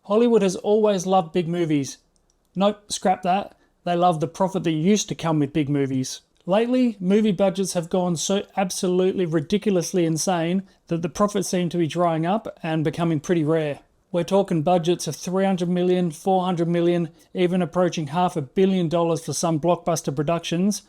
Hollywood has always loved big movies. Nope, scrap that. They love the profit that used to come with big movies. Lately, movie budgets have gone so absolutely ridiculously insane that the profits seem to be drying up and becoming pretty rare. We're talking budgets of $300 million, $400 million, even approaching $500 million for some blockbuster productions.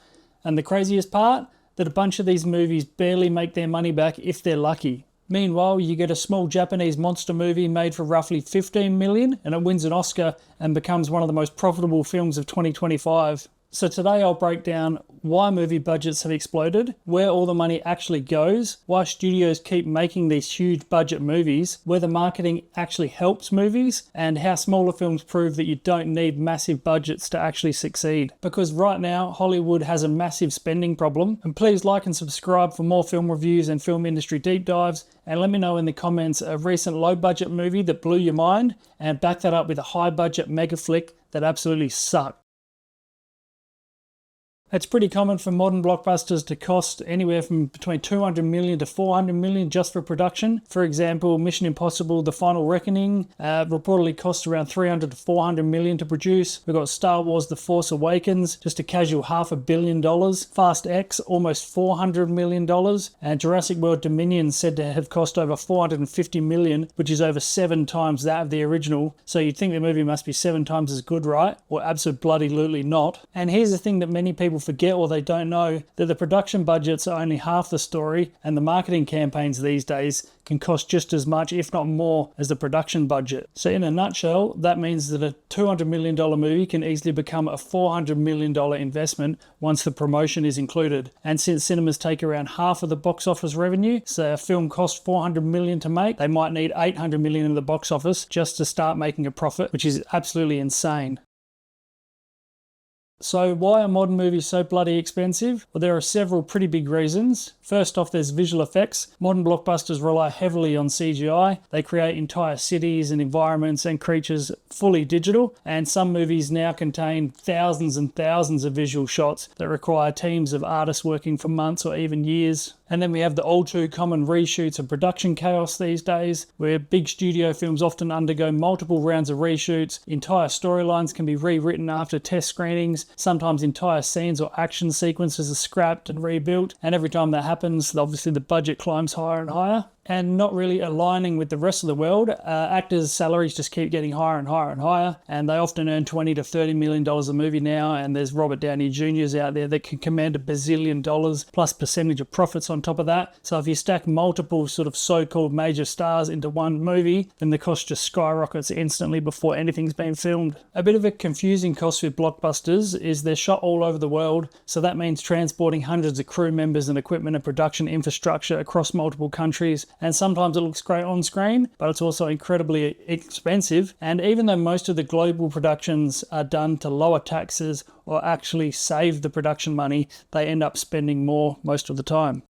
And the craziest part? That a bunch of these movies barely make their money back if they're lucky. Meanwhile, you get a small Japanese monster movie made for roughly $15 million and it wins an Oscar and becomes one of the most profitable films of 2025. So today I'll break down why movie budgets have exploded, where all the money actually goes, why studios keep making these huge budget movies, whether marketing actually helps movies, and how smaller films prove that you don't need massive budgets to actually succeed. Because right now, Hollywood has a massive spending problem. And please like and subscribe for more film reviews and film industry deep dives, and let me know in the comments a recent low budget movie that blew your mind, and back that up with a high budget mega flick that absolutely sucked. It's pretty common for modern blockbusters to cost anywhere from between $200 million to $400 million just for production. For example, Mission Impossible: The Final Reckoning reportedly cost around $300 to $400 million to produce. We've got Star Wars: The Force Awakens, just a casual $500 million. Fast X, almost $400 million. And Jurassic World Dominion said to have cost over $450 million, which is over 7 times that of the original. So you'd think the movie must be 7 times as good, right? Or absolutely not. And here's the thing that many people forget or they don't know, that the production budgets are only half the story, and the marketing campaigns these days can cost just as much, if not more, as the production budget. So in a nutshell, that means that a $200 million movie can easily become a $400 million investment once the promotion is included. And since cinemas take around half of the box office revenue, so a film costs $400 million to make, they might need $800 million in the box office just to start making a profit, which is absolutely insane. So why are modern movies so bloody expensive? Well, there are several pretty big reasons. First off, there's visual effects. Modern blockbusters rely heavily on CGI. They create entire cities and environments and creatures fully digital, and some movies now contain thousands and thousands of visual shots that require teams of artists working for months or even years. And then we have the all too common reshoots and production chaos these days, where big studio films often undergo multiple rounds of reshoots. Entire storylines can be rewritten after test screenings. Sometimes entire scenes or action sequences are scrapped and rebuilt. And every time that happens, obviously the budget climbs higher and higher. And not really aligning with the rest of the world. Actors' salaries just keep getting higher and higher and higher, and they often earn $20 to $30 million a movie now, and there's Robert Downey Jr.'s out there that can command $1 billion plus percentage of profits on top of that. So if you stack multiple sort of so-called major stars into one movie, then the cost just skyrockets instantly before anything's been filmed. A bit of a confusing cost with blockbusters is they're shot all over the world, so that means transporting hundreds of crew members and equipment and production infrastructure across multiple countries. And sometimes it looks great on screen, but it's also incredibly expensive. And even though most of the global productions are done to lower taxes or actually save the production money, they end up spending more most of the time.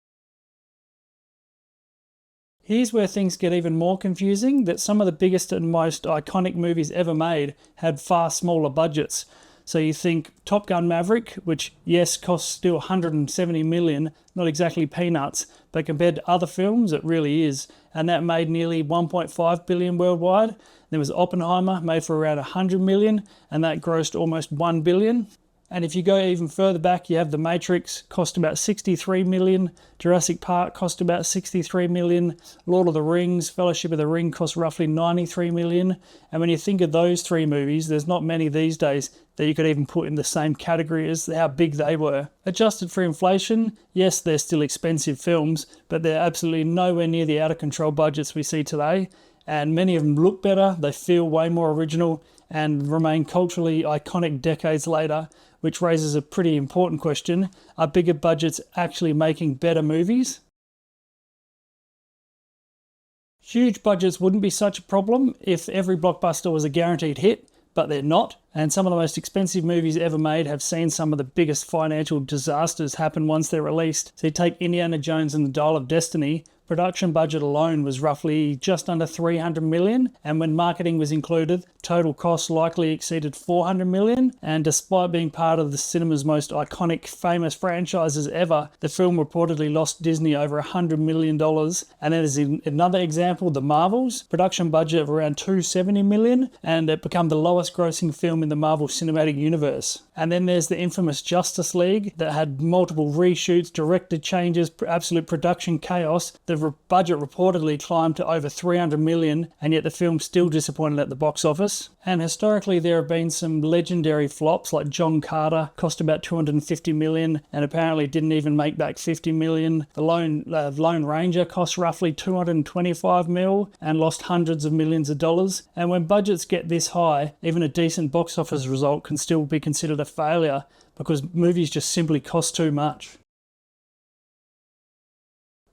Here's where things get even more confusing, that some of the biggest and most iconic movies ever made had far smaller budgets. So you think Top Gun Maverick, which yes costs still $170 million, not exactly peanuts, but compared to other films it really is. And that made nearly $1.5 billion worldwide. There was Oppenheimer, made for around $100 million, and that grossed almost $1 billion. And if you go even further back, you have The Matrix, cost about $63 million. Jurassic Park cost about $63 million. Lord of the Rings, Fellowship of the Ring cost roughly $93 million. And when you think of those 3 movies, there's not many these days that you could even put in the same category as how big they were. Adjusted for inflation, yes, they're still expensive films, but they're absolutely nowhere near the out-of-control budgets we see today. And many of them look better, they feel way more original, and remain culturally iconic decades later, which raises a pretty important question. Are bigger budgets actually making better movies? Huge budgets wouldn't be such a problem if every blockbuster was a guaranteed hit, but they're not. And some of the most expensive movies ever made have seen some of the biggest financial disasters happen once they're released. So you take Indiana Jones and the Dial of Destiny, Production budget alone was roughly just under 300 million, and when marketing was included, total costs likely exceeded 400 million, and despite being part of the cinema's most iconic, famous franchises ever, the film reportedly lost Disney over $100 million. And then as in another example, The Marvels, production budget of around 270 million, and it became the lowest grossing film in the Marvel Cinematic Universe. And then there's the infamous Justice League that had multiple reshoots, director changes, absolute production chaos. The budget reportedly climbed to over 300 million, and yet the film still disappointed at the box office. And historically there have been some legendary flops, like John Carter cost about 250 million and apparently didn't even make back 50 million. The Lone Ranger cost roughly 225 mil and lost hundreds of millions of dollars. And when budgets get this high, even a decent box office result can still be considered a failure because movies just simply cost too much.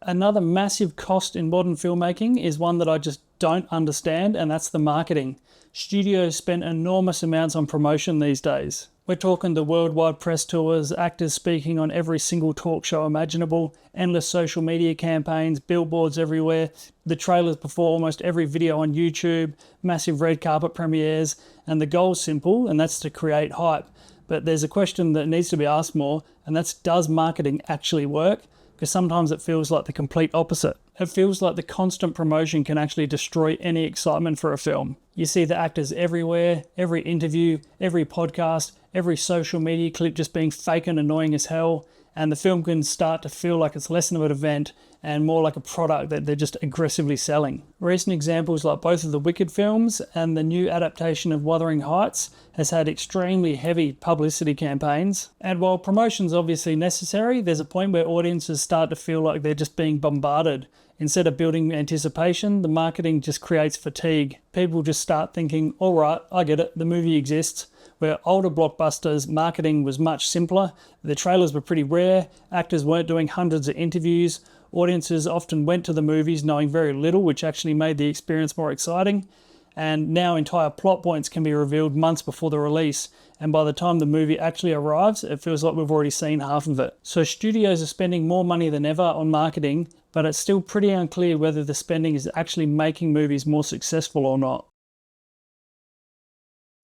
Another massive cost in modern filmmaking is one that I just don't understand, and that's the marketing. Studios spend enormous amounts on promotion these days. We're talking the worldwide press tours, actors speaking on every single talk show imaginable, endless social media campaigns, billboards everywhere, the trailers before almost every video on YouTube, massive red carpet premieres, and the goal's simple, and that's to create hype. But there's a question that needs to be asked more, and that's, does marketing actually work? Because sometimes it feels like the complete opposite. It feels like the constant promotion can actually destroy any excitement for a film. You see the actors everywhere, every interview, every podcast, every social media clip just being fake and annoying as hell, and the film can start to feel like it's less of an event and more like a product that they're just aggressively selling. Recent examples like both of the Wicked films and the new adaptation of Wuthering Heights has had extremely heavy publicity campaigns. And while promotion's obviously necessary, there's a point where audiences start to feel like they're just being bombarded. Instead of building anticipation, the marketing just creates fatigue. People just start thinking, all right, I get it, the movie exists. Where older blockbusters, marketing was much simpler, the trailers were pretty rare, actors weren't doing hundreds of interviews, audiences often went to the movies knowing very little, which actually made the experience more exciting. And now entire plot points can be revealed months before the release, and by the time the movie actually arrives, it feels like we've already seen half of it. So studios are spending more money than ever on marketing, but it's still pretty unclear whether the spending is actually making movies more successful or not.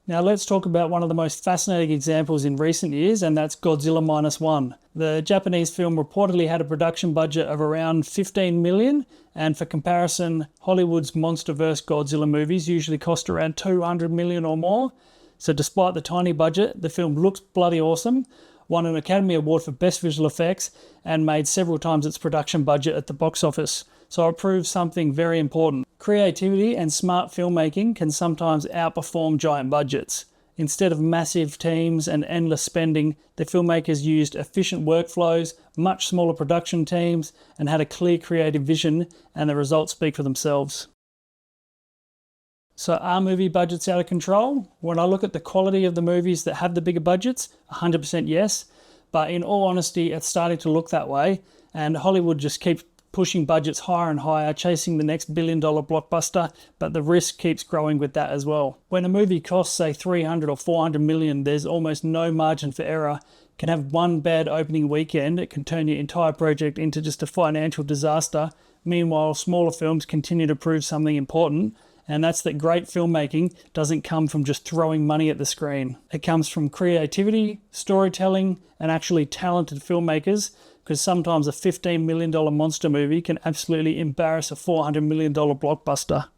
Now let's talk about one of the most fascinating examples in recent years, and that's Godzilla Minus One. The Japanese film reportedly had a production budget of around 15 million, and for comparison, Hollywood's monsterverse Godzilla movies usually cost around 200 million or more. So despite the tiny budget, the film looks bloody awesome, won an Academy Award for Best Visual Effects, and made several times its production budget at the box office. So it proves something very important. Creativity and smart filmmaking can sometimes outperform giant budgets. Instead of massive teams and endless spending, the filmmakers used efficient workflows, much smaller production teams, and had a clear creative vision, and the results speak for themselves. So are movie budgets out of control? When I look at the quality of the movies that have the bigger budgets, 100% yes. But in all honesty, it's starting to look that way, and Hollywood just keeps pushing budgets higher and higher, chasing the next billion-dollar blockbuster, but the risk keeps growing with that as well. When a movie costs, say, 300 or 400 million, there's almost no margin for error. It can have one bad opening weekend, it can turn your entire project into just a financial disaster. Meanwhile, smaller films continue to prove something important, and that's that great filmmaking doesn't come from just throwing money at the screen. It comes from creativity, storytelling, and actually talented filmmakers, because sometimes a $15 million monster movie can absolutely embarrass a $400 million blockbuster.